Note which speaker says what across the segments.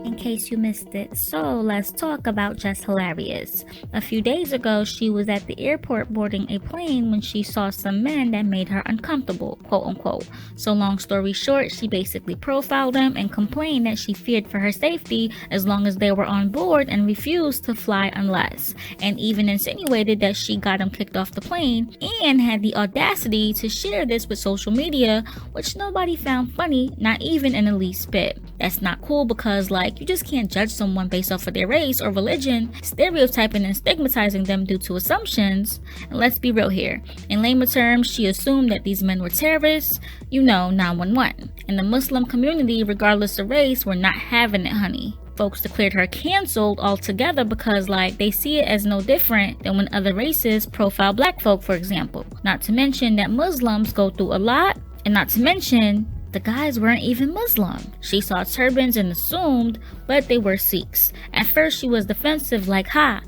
Speaker 1: In case you missed it, so let's talk about Jess Hilarious. A few days ago, she was at the airport boarding a plane when she saw some men that made her uncomfortable, quote unquote. So long story short, she basically profiled them and complained that she feared for her safety as long as they were on board and refused to fly unless, and even insinuated that she got them kicked off the plane and had the audacity to share this with social media, which nobody found funny, not even in the least bit. That's not cool because, like, you just can't judge someone based off of their race or religion, stereotyping and stigmatizing them due to assumptions. And let's be real here. In layman terms, she assumed that these men were terrorists, 911. In the Muslim community, regardless of race, were not having it, honey. Folks declared her canceled altogether because, like, they see it as no different than when other races profile black folk, for example. Not to mention that Muslims go through a lot, and not to mention the guys weren't even Muslim. She saw turbans and assumed, but they were Sikhs. At first she was defensive, like, I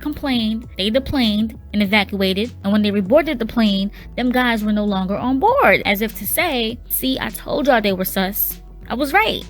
Speaker 1: complained, they deplaned and evacuated, and when they reboarded the plane, them guys were no longer on board, as if to say, see, I told y'all they were sus. I was right.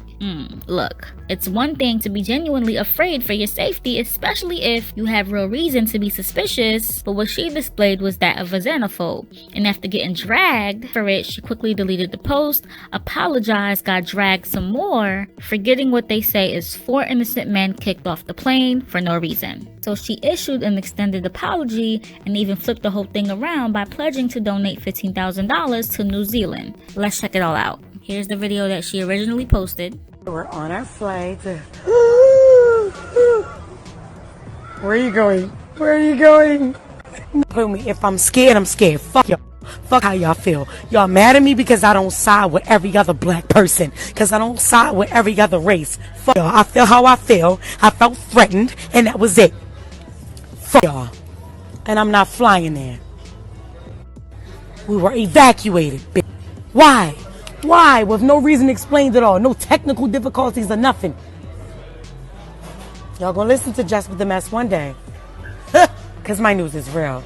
Speaker 1: Look, it's one thing to be genuinely afraid for your safety, especially if you have real reason to be suspicious, but what she displayed was that of a xenophobe. And after getting dragged for it, she quickly deleted the post, apologized, got dragged some more, forgetting what they say is 4 innocent men kicked off the plane for no reason. So she issued an extended apology and even flipped the whole thing around by pledging to donate $15,000 to New Zealand. Let's check it all out. Here's the video that she originally posted.
Speaker 2: We're on our flight. Where are you going? Where are you going? If I'm scared, I'm scared. Fuck y'all. Fuck how y'all feel. Y'all mad at me because I don't side with every other black person. Because I don't side with every other race. Fuck y'all. I feel how I feel. I felt threatened, and that was it. Fuck y'all. And I'm not flying there. We were evacuated, bitch. Why? Why? With no reason explained at all. No technical difficulties or nothing. Y'all gonna listen to Jess with the mess one day. Because my news is real.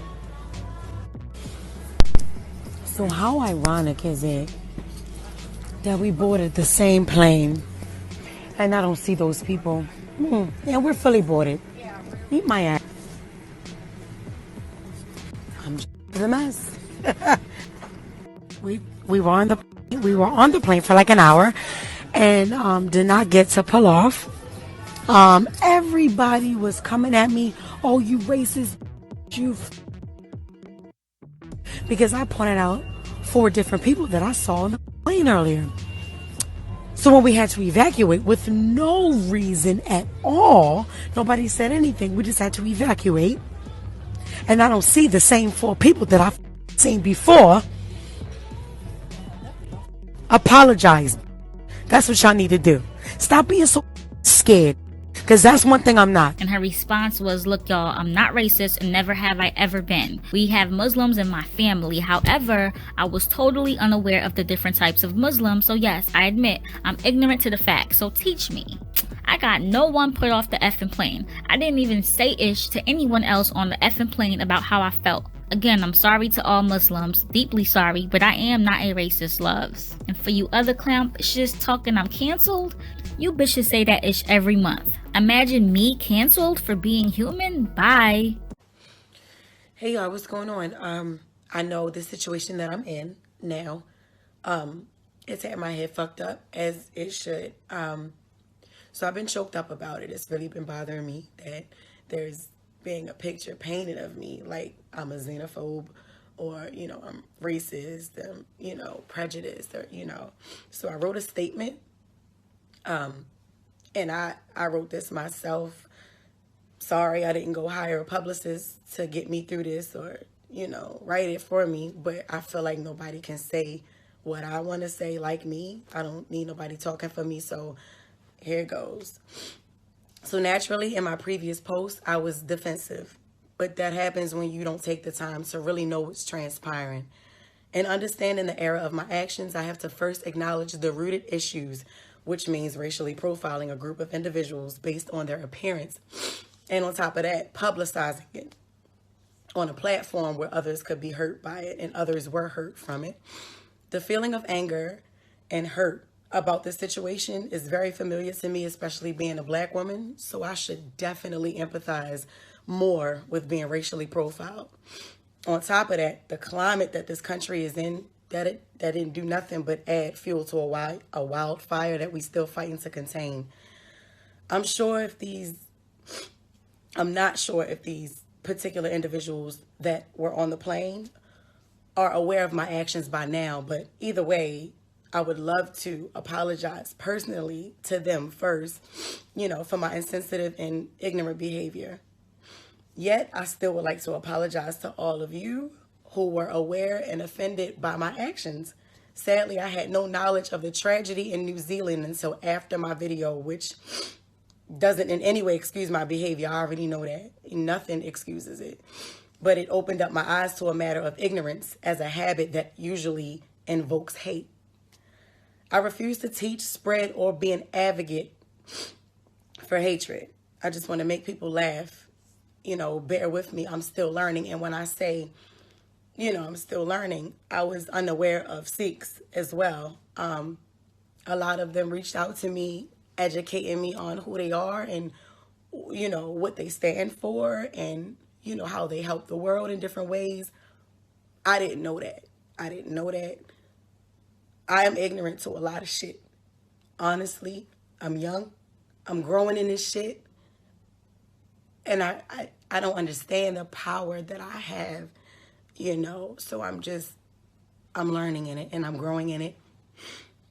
Speaker 2: So how ironic is it that we boarded the same plane and I don't see those people? Yeah, we're fully boarded. Eat my ass. I'm just the mess. We were on the plane for like an hour and did not get to pull off. Everybody was coming at me, oh, you racist, you, because I pointed out 4 different people that I saw on the plane earlier. So when we had to evacuate with no reason at all, nobody said anything. We just had to evacuate. And I don't see the same 4 people that I've seen before. Apologize. That's what y'all need to do. Stop being so scared. Because that's one thing I'm not.
Speaker 1: And her response was, look y'all, I'm not racist and never have I ever been. We have Muslims in my family. However, I was totally unaware of the different types of Muslims. So yes, I admit, I'm ignorant to the facts. So teach me. I got no one put off the effing plane. I didn't even say ish to anyone else on the effing plane about how I felt. Again, I'm sorry to all Muslims, deeply sorry, but I am not a racist, loves. And for you other clown bitches talking I'm canceled, you bitches say that ish every month. Imagine me canceled for being human? Bye.
Speaker 2: Hey y'all, what's going on? I know the situation that I'm in now. It's had my head fucked up as it should. So I've been choked up about it. It's really been bothering me that there's being a picture painted of me like I'm a xenophobe or, I'm racist, prejudiced, or, So I wrote a statement, and I wrote this myself. Sorry, I didn't go hire a publicist to get me through this or, write it for me, but I feel like nobody can say what I want to say like me. I don't need nobody talking for me, so here it goes. So naturally, in my previous post, I was defensive. But that happens when you don't take the time to really know what's transpiring. In understanding the error of my actions, I have to first acknowledge the rooted issues, which means racially profiling a group of individuals based on their appearance. And on top of that, publicizing it on a platform where others could be hurt by it and others were hurt from it. The feeling of anger and hurt about this situation is very familiar to me, especially being a black woman. So I should definitely empathize more with being racially profiled. On top of that, the climate that this country is in, that didn't do nothing but add fuel to a wildfire that we still fighting to contain. I'm not sure if these particular individuals that were on the plane are aware of my actions by now, but either way, I would love to apologize personally to them first, for my insensitive and ignorant behavior. Yet, I still would like to apologize to all of you who were aware and offended by my actions. Sadly, I had no knowledge of the tragedy in New Zealand until after my video, which doesn't in any way excuse my behavior. I already know that. Nothing excuses it. But it opened up my eyes to a matter of ignorance as a habit that usually invokes hate. I refuse to teach, spread, or be an advocate for hatred. I just want to make people laugh. Bear with me. I'm still learning. And when I say, I'm still learning, I was unaware of Sikhs as well. A lot of them reached out to me, educating me on who they are and, what they stand for and, how they help the world in different ways. I didn't know that. I am ignorant to a lot of shit. Honestly, I'm young. I'm growing in this shit. And I don't understand the power that I have, So I'm learning in it and I'm growing in it.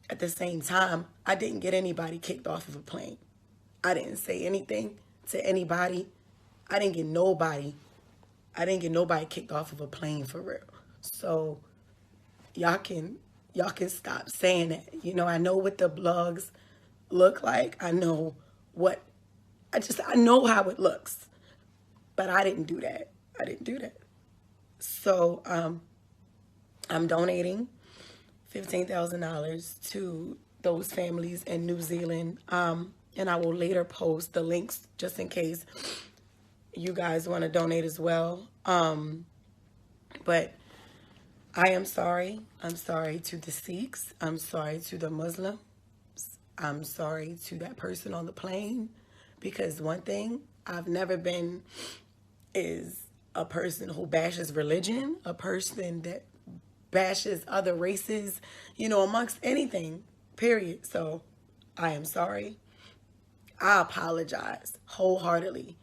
Speaker 2: At the same time, I didn't get anybody kicked off of a plane. I didn't say anything to anybody. I didn't get nobody kicked off of a plane for real. So y'all can stop saying that. I know what the blogs look like. I know how it looks. But I didn't do that. So I'm donating $15,000 to those families in New Zealand. And I will later post the links just in case you guys want to donate as well. But I am sorry. I'm sorry to the Sikhs. I'm sorry to the Muslims. I'm sorry to that person on the plane. Because one thing I've never been is a person who bashes religion, a person that bashes other races, amongst anything, period. So I am sorry. I apologize wholeheartedly.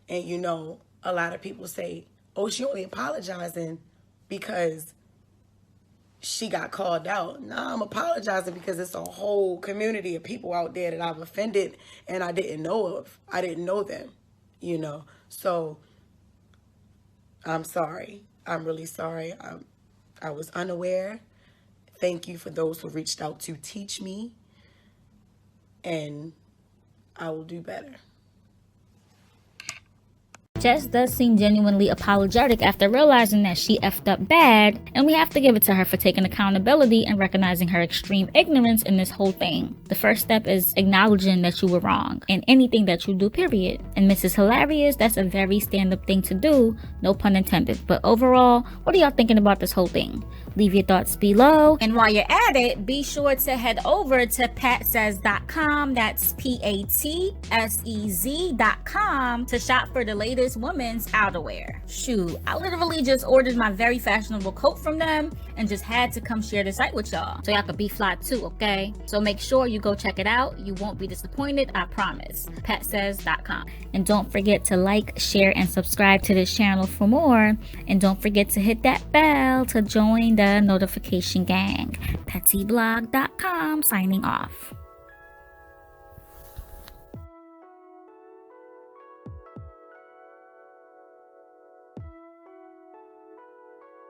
Speaker 2: And, a lot of people say, oh, she only apologizing because she got called out. No, I'm apologizing because it's a whole community of people out there that I've offended and I didn't know of. I didn't know them, So I'm sorry. I'm really sorry. I was unaware. Thank you for those who reached out to teach me. And I will do better.
Speaker 1: Jess does seem genuinely apologetic after realizing that she effed up bad, and we have to give it to her for taking accountability and recognizing her extreme ignorance in this whole thing. The first step is acknowledging that you were wrong in anything that you do, period. And Mrs. Hilarious, that's a very stand-up thing to do, no pun intended. But overall, what are y'all thinking about this whole thing? Leave your thoughts below. And while you're at it, be sure to head over to patsez.com. That's PATSEZ.com to shop for the latest women's outerwear. Shoot, I literally just ordered my very fashionable coat from them and just had to come share the site with y'all so y'all could be fly too, okay? So make sure you go check it out. You won't be disappointed, I promise. patsez.com. And don't forget to like, share, and subscribe to this channel for more. And don't forget to hit that bell to join the notification gang. PetsyBlog.com signing off.